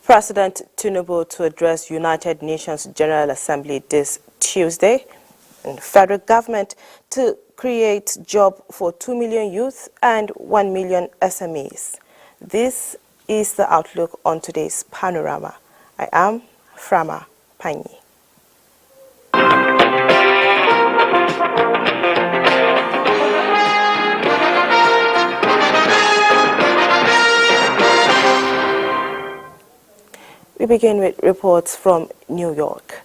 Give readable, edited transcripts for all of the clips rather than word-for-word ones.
President Tinubu to address United Nations General Assembly this Tuesday, and federal government to create jobs for 2 million youth and 1 million SMEs. This is the outlook on today's Panorama. I am Frama Panyi. We begin with reports from New York.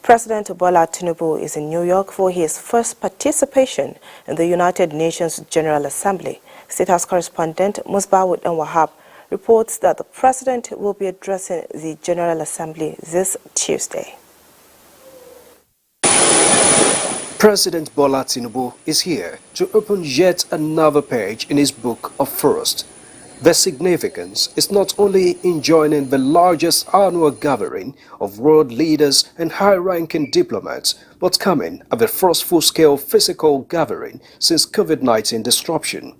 President Bola Tinubu is in New York for his first participation in the United Nations General Assembly. State House correspondent Musbawud and Wahab reports that the president will be addressing the General Assembly this Tuesday. President Bola Tinubu is here to open yet another page in his book of first. The significance is not only in joining the largest annual gathering of world leaders and high-ranking diplomats, but coming at the first full-scale physical gathering since COVID-19 disruption.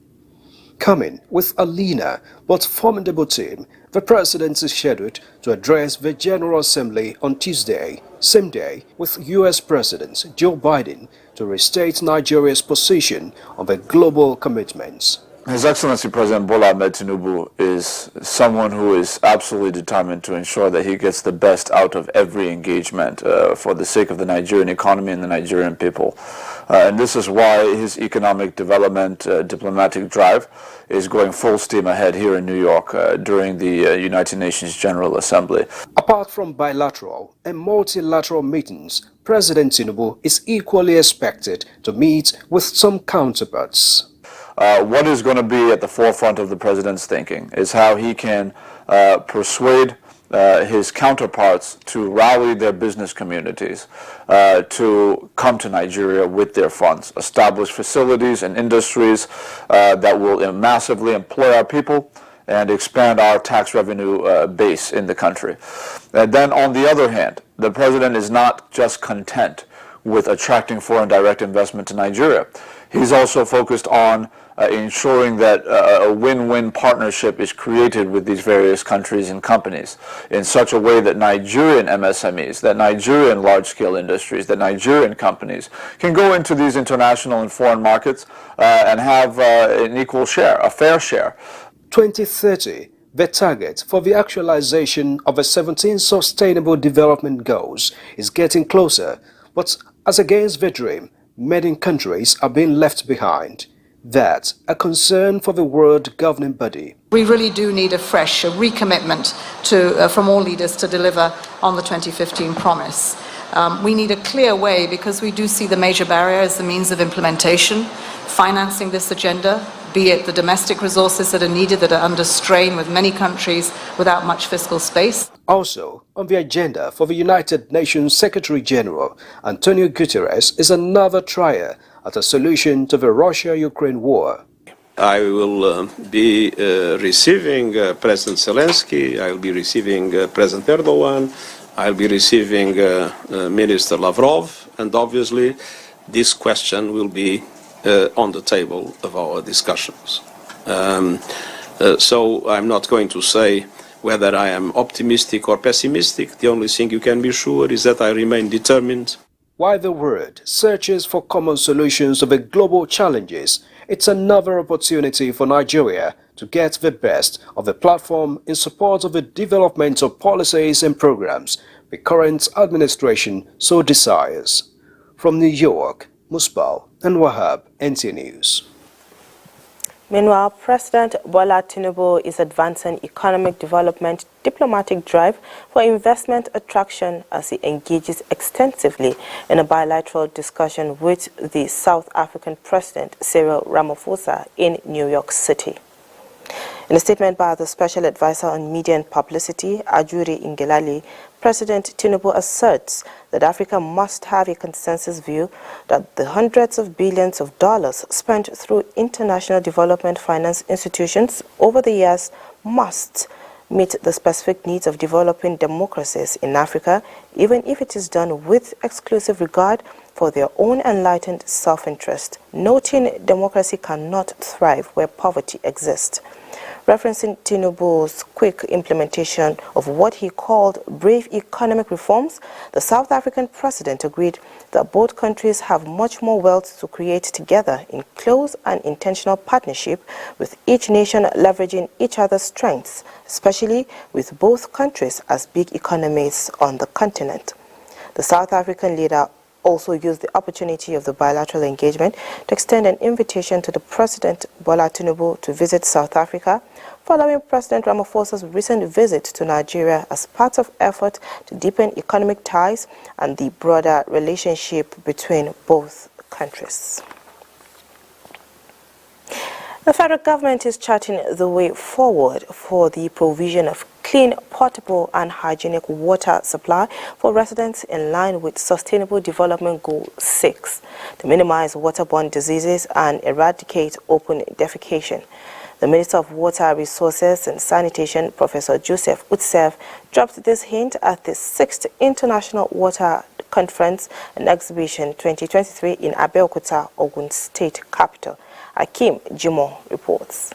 Coming with a leaner but formidable team, the president is scheduled to address the General Assembly on Tuesday, same day with U.S. President Joe Biden to restate Nigeria's position on the global commitments. His Excellency President Bola Ahmed Tinubu is someone who is absolutely determined to ensure that he gets the best out of every engagement for the sake of the Nigerian economy and the Nigerian people. And this is why his economic development diplomatic drive is going full steam ahead here in New York during the United Nations General Assembly. Apart from bilateral and multilateral meetings, President Tinubu is equally expected to meet with some counterparts. What is going to be at the forefront of the president's thinking is how he can persuade his counterparts to rally their business communities to come to Nigeria with their funds, establish facilities and industries that will massively employ our people and expand our tax revenue base in the country. And then on the other hand, the president is not just content with attracting foreign direct investment to Nigeria. He's also focused on ensuring that a win-win partnership is created with these various countries and companies in such a way that Nigerian MSMEs, that Nigerian large-scale industries, that Nigerian companies can go into these international and foreign markets and have an equal share, a fair share. 2030, the target for the actualization of the 17 Sustainable Development Goals is getting closer, but as against the dream, many countries are being left behind. That's a concern for the world governing body. We really do need a recommitment from all leaders to deliver on the 2015 promise. We need a clear way because we do see the major barrier as the means of implementation, financing this agenda, be it the domestic resources that are needed that are under strain with many countries without much fiscal space. Also on the agenda for the United Nations Secretary General, Antonio Guterres is another trier at a solution to the Russia-Ukraine war. I will be receiving President Zelensky, I will be receiving President Erdogan, I will be receiving Minister Lavrov, and obviously this question will be on the table of our discussions. So I'm not going to say whether I am optimistic or pessimistic. The only thing you can be sure is that I remain determined. While the world searches for common solutions to the global challenges, it's another opportunity for Nigeria to get the best of the platform in support of the development of policies and programs the current administration so desires. From New York, Musbal and Wahab, NTA News. Meanwhile, President Bola Tinubu is advancing economic development diplomatic drive for investment attraction as he engages extensively in a bilateral discussion with the South African President Cyril Ramaphosa in New York City. In a statement by the Special Advisor on Media and Publicity, Ajuri Ngelale, President Tinubu asserts that Africa must have a consensus view that the hundreds of billions of dollars spent through international development finance institutions over the years must meet the specific needs of developing democracies in Africa, even if it is done with exclusive regard for their own enlightened self-interest, noting democracy cannot thrive where poverty exists. Referencing Tinubu's quick implementation of what he called brave economic reforms, the South African president agreed that both countries have much more wealth to create together in close and intentional partnership, with each nation leveraging each other's strengths, especially with both countries as big economies on the continent. The South African leader also used the opportunity of the bilateral engagement to extend an invitation to the President Bola Tinubu to visit South Africa, following President Ramaphosa's recent visit to Nigeria as part of effort to deepen economic ties and the broader relationship between both countries. The federal government is charting the way forward for the provision of clean, potable and hygienic water supply for residents in line with Sustainable Development Goal 6 to minimize waterborne diseases and eradicate open defecation. The Minister of Water Resources and Sanitation, Professor Joseph Utsev, dropped this hint at the 6th International Water Conference and Exhibition 2023 in Abeokuta, Ogun State capital. Akim Jimo reports.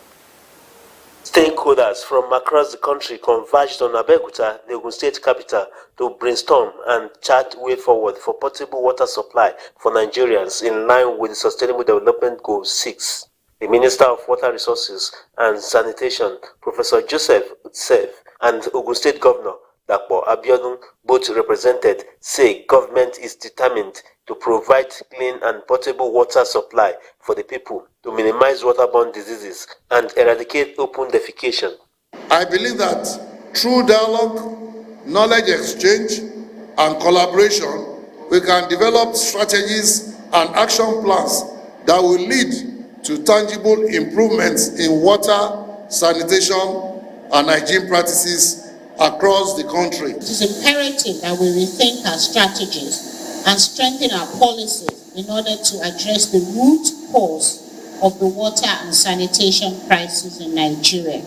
Stakeholders from across the country converged on Abeokuta, the Ogun State capital, to brainstorm and chart way forward for potable water supply for Nigerians in line with the Sustainable Development Goal 6. The Minister of Water Resources and Sanitation, Professor Joseph Utsev, and Ogun State Governor Dapo Abiodun, both represented, say government is determined to provide clean and potable water supply for the people to minimize waterborne diseases and eradicate open defecation. I believe that through dialogue, knowledge exchange, and collaboration, we can develop strategies and action plans that will lead to tangible improvements in water, sanitation, and hygiene practices across the country. It is imperative that we rethink our strategies and strengthen our policies in order to address the root cause of the water and sanitation crisis in Nigeria.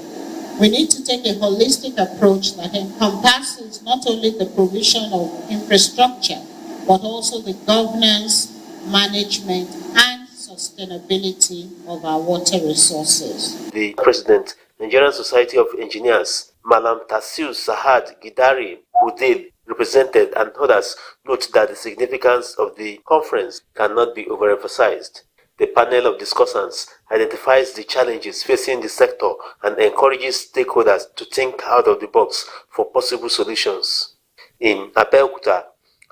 We need to take a holistic approach that encompasses not only the provision of infrastructure, but also the governance, management, and sustainability of our water resources. The President, Nigerian Society of Engineers, Malam Tasiu Sahad Gidari Udil, represented, and others note that the significance of the conference cannot be overemphasized. The panel of discussants identifies the challenges facing the sector and encourages stakeholders to think out of the box for possible solutions. In Abeokuta,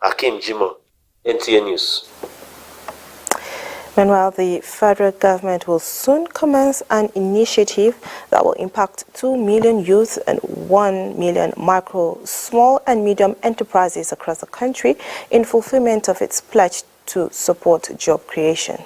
Akim Jimo, NTA News. Meanwhile, the federal government will soon commence an initiative that will impact 2 million youth and 1 million micro, small and medium enterprises across the country in fulfillment of its pledge to support job creation.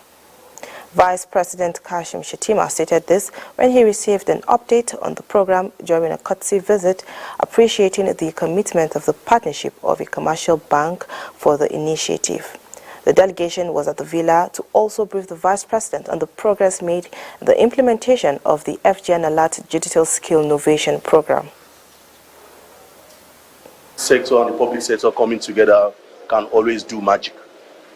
Vice President Kashim Shettima stated this when he received an update on the program during a courtesy visit, appreciating the commitment of the partnership of a commercial bank for the initiative. The delegation was at the villa to also brief the Vice President on the progress made in the implementation of the FGN Alert Digital Skill Innovation Program. Sector and the public sector coming together can always do magic.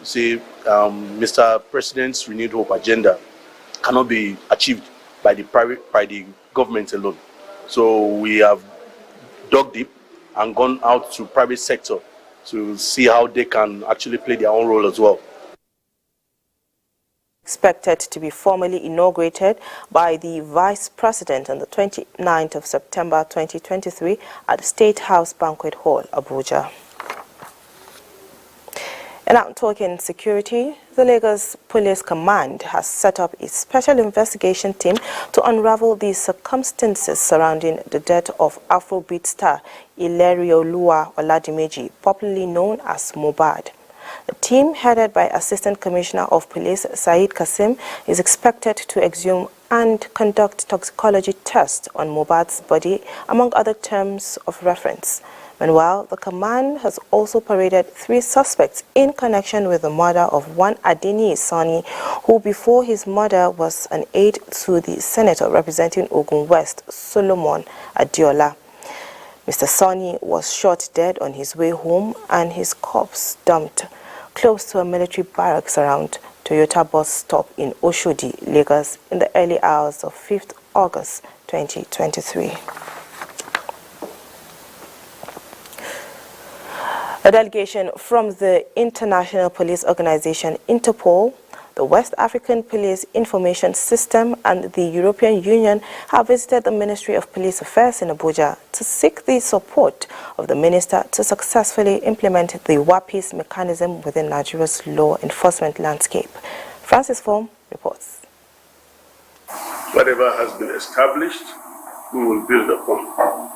You see, Mr. President's renewed hope agenda cannot be achieved by the government alone. So we have dug deep and gone out to private sector to see how they can actually play their own role as well. Expected to be formally inaugurated by the Vice President on the 29th of September 2023 at the State House Banquet Hall, Abuja. And now talking security, the Lagos Police Command has set up a special investigation team to unravel the circumstances surrounding the death of Afrobeat star Ilerioluwa Oladimeji, popularly known as Mohbad. The team, headed by Assistant Commissioner of Police Said Kasim, is expected to exhume and conduct toxicology tests on Mohbad's body, among other terms of reference. Meanwhile, the command has also paraded 3 suspects in connection with the murder of one Adeni Sani, who before his murder was an aide to the senator representing Ogun West, Solomon Adiola. Mr. Sani was shot dead on his way home and his corpse dumped close to a military barracks around Toyota bus stop in Oshodi, Lagos, in the early hours of 5th August 2023. A delegation from the international police organization Interpol, the West African Police Information System and the European Union have visited the Ministry of Police Affairs in Abuja to seek the support of the minister to successfully implement the WAPIS mechanism within Nigeria's law enforcement landscape. Francis Form reports. Whatever has been established, we will build upon.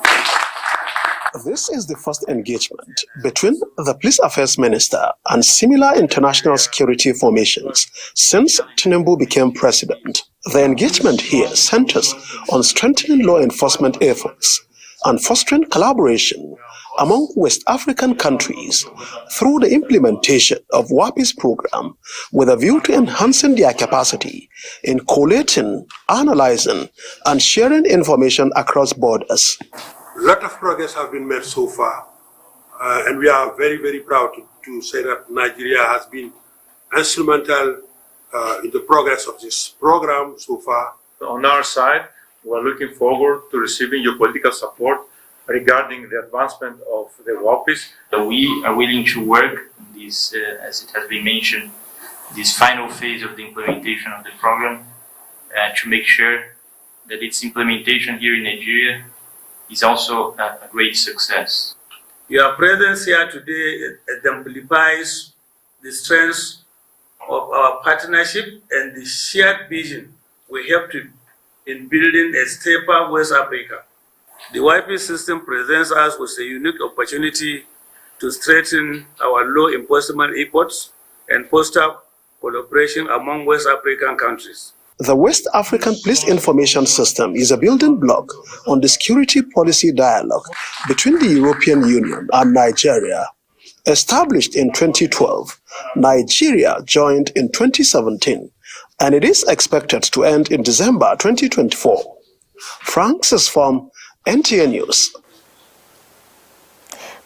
This is the first engagement between the Police Affairs Minister and similar international security formations since Tinubu became president. The engagement here centers on strengthening law enforcement efforts and fostering collaboration among West African countries through the implementation of WAPIS program with a view to enhancing their capacity in collating, analyzing, and sharing information across borders. A lot of progress has been made so far, and we are very, very proud to say that Nigeria has been instrumental in the progress of this program so far. On our side, we are looking forward to receiving your political support regarding the advancement of the WAPIS. We are willing to work in this, as it has been mentioned, this final phase of the implementation of the program to make sure that its implementation here in Nigeria is also a great success. Your presence here today exemplifies the strength of our partnership and the shared vision we have in building a safer West Africa. The WIP system presents us with a unique opportunity to strengthen our law enforcement efforts and foster collaboration among West African countries. The West African Police Information System is a building block on the security policy dialogue between the European Union and Nigeria. Established in 2012, Nigeria joined in 2017, and it is expected to end in December 2024. Francis from NTA News.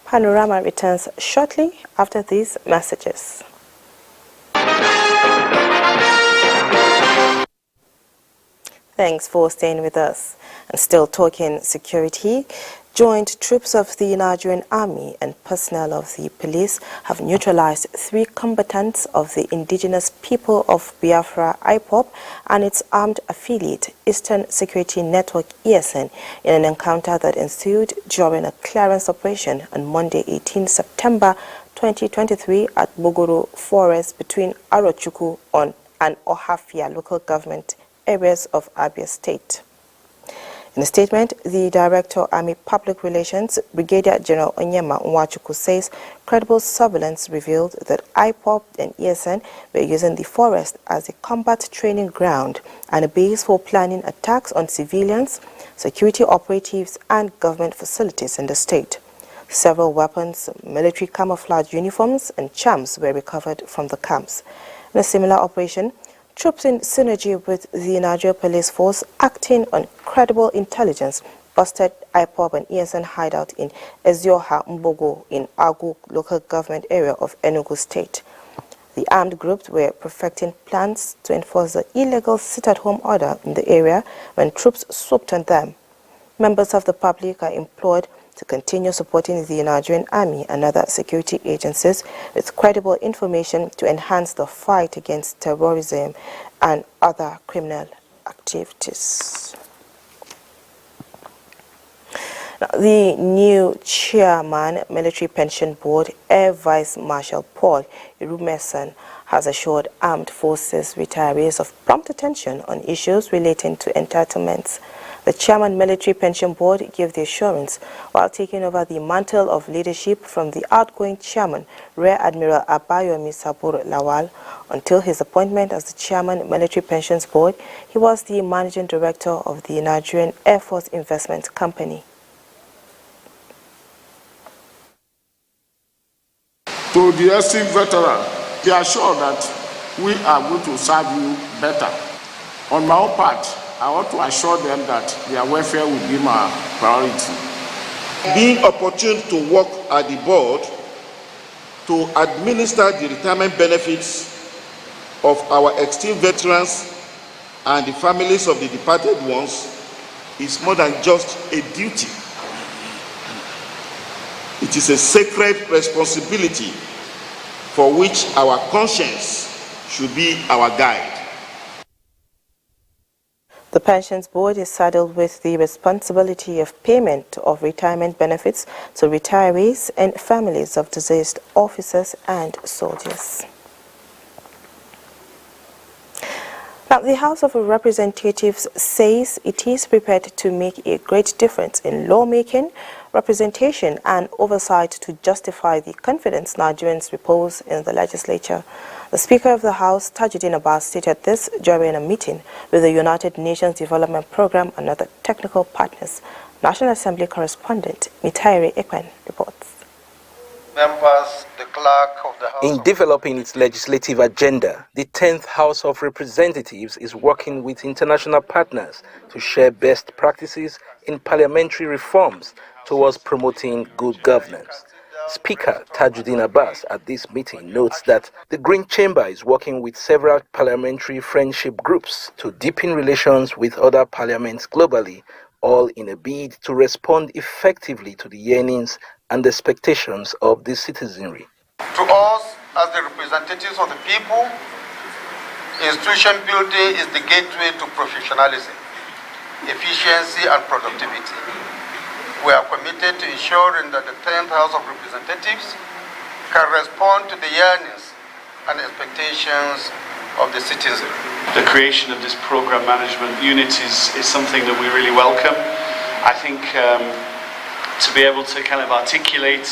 Panorama returns shortly after these messages. Thanks for staying with us. And still talking security, joint troops of the Nigerian Army and personnel of the police have neutralized 3 combatants of the indigenous people of Biafra IPOB and its armed affiliate Eastern Security Network ESN in an encounter that ensued during a clearance operation on Monday 18 September 2023 at Bogoro Forest between Arochukwu and Ohafia local government areas of Abia State. In a statement, the Director of Army Public Relations, Brigadier General Onyema Nwachukwu, says credible surveillance revealed that IPOB and ESN were using the forest as a combat training ground and a base for planning attacks on civilians, security operatives, and government facilities in the state. Several weapons, military camouflage uniforms, and charms were recovered from the camps. In a similar operation, troops in synergy with the Nigeria Police Force acting on credible intelligence busted IPOB and ESN hideout in Ezioha Mbogo in Agu local government area of Enugu State. The armed groups were perfecting plans to enforce the illegal sit-at-home order in the area when troops swooped on them. Members of the public are implored to continue supporting the Nigerian Army and other security agencies with credible information to enhance the fight against terrorism and other criminal activities. Now, the new chairman, Military Pension Board, Air Vice Marshal Paul Irumesan, has assured armed forces retirees of prompt attention on issues relating to entitlements. The chairman Military Pension Board gave the assurance while taking over the mantle of leadership from the outgoing chairman, Rear Admiral Abayomi Sabur Lawal. Until his appointment as the chairman Military Pensions Board, he was the managing director of the Nigerian Air Force Investment Company. To the esteemed veteran, be assured that we are going to serve you better. On my own part, I want to assure them that their welfare will be my priority. Being opportune to work at the board to administer the retirement benefits of our esteemed veterans and the families of the departed ones is more than just a duty. It is a sacred responsibility for which our conscience should be our guide. The Pensions Board is saddled with the responsibility of payment of retirement benefits to retirees and families of deceased officers and soldiers. Now, the House of Representatives says it is prepared to make a great difference in lawmaking, representation and oversight to justify the confidence Nigerians repose in the legislature. The Speaker of the House, Tajuddin Abbas, stated this during a meeting with the United Nations Development Programme and other technical partners. National Assembly correspondent Mitaire Ekwen reports. Members, the clerk of the House. In developing its legislative agenda, the 10th House of Representatives is working with international partners to share best practices in parliamentary reforms towards promoting good governance. Speaker Tajuddin Abbas at this meeting notes that the Green Chamber is working with several parliamentary friendship groups to deepen relations with other parliaments globally, all in a bid to respond effectively to the yearnings and expectations of the citizenry. To us, as the representatives of the people, institution building is the gateway to professionalism, efficiency and productivity. We are committed to ensuring that the 10th House of Representatives can respond to the yearnings and expectations of the citizen. The creation of this program management unit is something that we really welcome. I think to be able to kind of articulate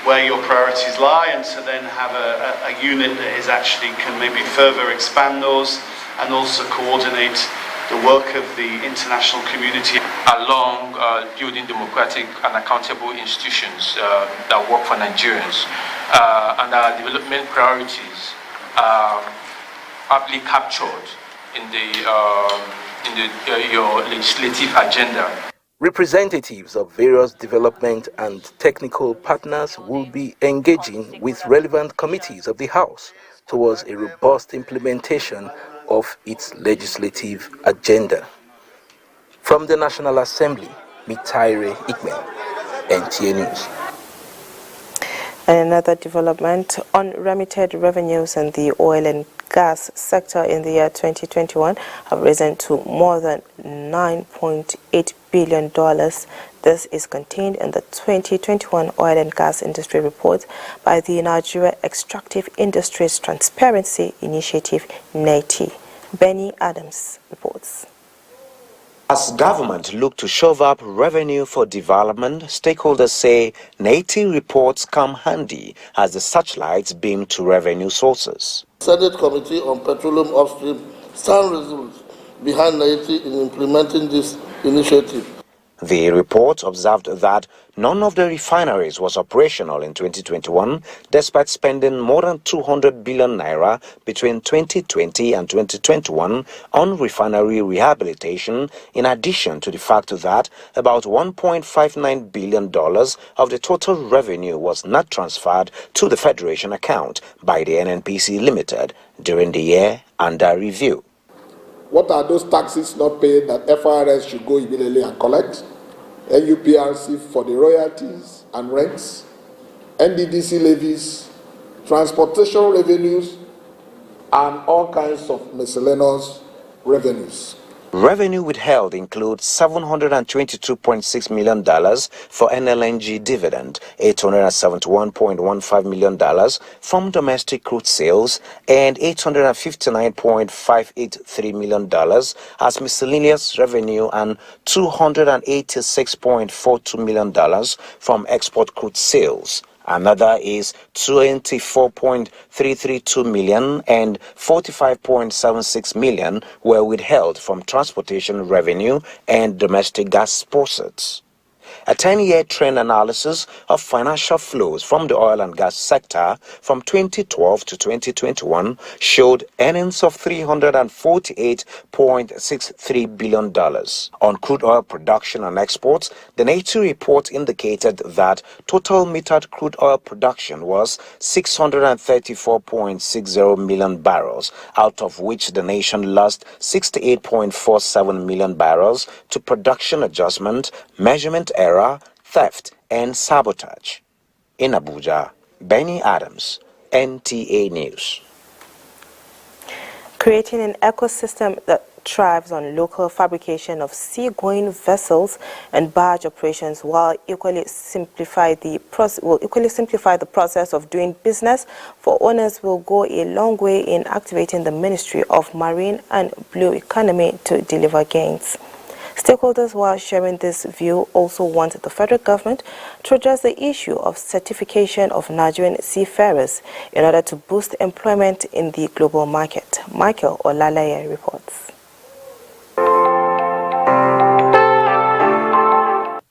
where your priorities lie and to then have a unit that is actually can maybe further expand those and also coordinate the work of the international community along building democratic and accountable institutions that work for Nigerians. And our development priorities are aptly captured in your legislative agenda. Representatives of various development and technical partners will be engaging with relevant committees of the House towards a robust implementation of its legislative agenda. From the National Assembly, Mitaire Ekwen, NTA News. And another development, unremitted revenues in the oil and gas sector in the year 2021 have risen to more than $9.8 billion. This is contained in the 2021 Oil and Gas Industry Report by the Nigeria Extractive Industries Transparency Initiative, NTA. Benny Adams reports. As government look to shove up revenue for development, stakeholders say NTA reports come handy as the searchlights beam to revenue sources. Senate Committee on Petroleum Upstream stand resolute behind NTA in implementing this initiative. The report observed that none of the refineries was operational in 2021, despite spending more than 200 billion naira between 2020 and 2021 on refinery rehabilitation, in addition to the fact that about $1.59 billion of the total revenue was not transferred to the Federation account by the NNPC Limited during the year under review. What are those taxes not paid that FRS should go immediately and collect? NUPRC for the royalties and rents, NDDC levies, transportation revenues, and all kinds of miscellaneous revenues. Revenue withheld includes $722.6 million for NLNG dividend, $871.15 million from domestic crude sales, and $859.583 million as miscellaneous revenue and $286.42 million from export crude sales. Another is 24.332 million and 45.76 million were withheld from transportation revenue and domestic gas proceeds. A 10-year trend analysis of financial flows from the oil and gas sector from 2012 to 2021 showed earnings of $348.63 billion. On crude oil production and exports, the NTA report indicated that total metered crude oil production was 634.60 million barrels, out of which the nation lost 68.47 million barrels to production adjustment, measurement error, theft, and sabotage. In Abuja, Benny Adams, NTA News. Creating an ecosystem that thrives on local fabrication of seagoing vessels and barge operations will equally simplify the process of doing business for owners will go a long way in activating the Ministry of Marine and Blue Economy to deliver gains. Stakeholders, while sharing this view, also want the federal government to address the issue of certification of Nigerian seafarers in order to boost employment in the global market. Michael Olalaye reports.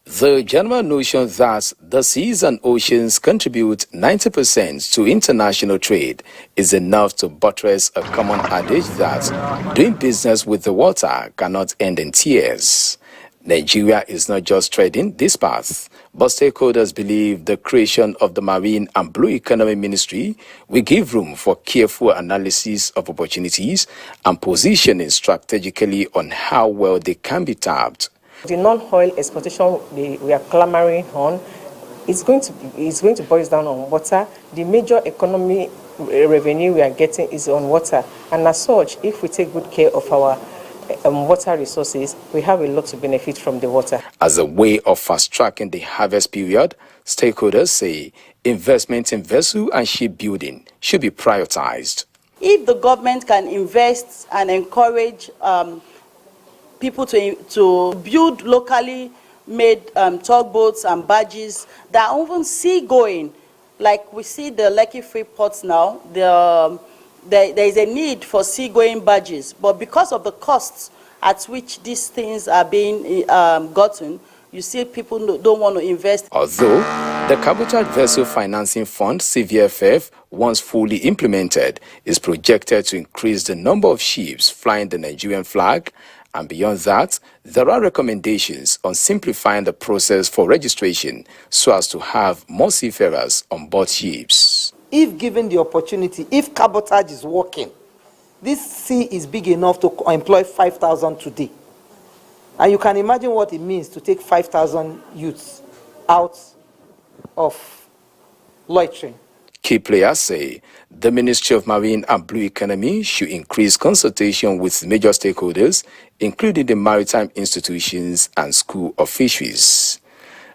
The general notion that the seas and oceans contribute 90% to international trade is enough to buttress a common adage that doing business with the water cannot end in tears. Nigeria is not just treading this path, but stakeholders believe the creation of the Marine and Blue Economy Ministry will give room for careful analysis of opportunities and positioning strategically on how well they can be tapped. The non-oil exploitation we are clamoring on is going to boil down on water. The major economy revenue we are getting is on water, and as such, if we take good care of our water resources, we have a lot to benefit from the water. As a way of fast-tracking the harvest period, stakeholders say investment in vessel and shipbuilding should be prioritized. If the government can invest and encourage people to build locally made tugboats and barges that are even seagoing, like we see the Lekki Free Ports now, there is a need for seagoing barges, but because of the costs at which these things are being gotten, you see people don't want to invest. Although the Cabotage Vessel Financing Fund, CVFF, once fully implemented, is projected to increase the number of ships flying the Nigerian flag, and beyond that, there are recommendations on simplifying the process for registration so as to have more seafarers on board ships. If given the opportunity, if cabotage is working, this sea is big enough to employ 5,000 today. And you can imagine what it means to take 5,000 youths out of loitering. Key players say the Ministry of Marine and Blue Economy should increase consultation with major stakeholders, including the maritime institutions and school of fisheries.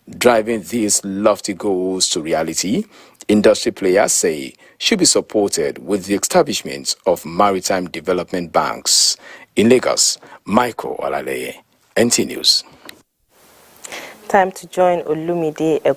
Driving these lofty goals to reality, industry players say should be supported with the establishment of maritime development banks. In Lagos, Michael Olalaye, NT News. Time to join Olumide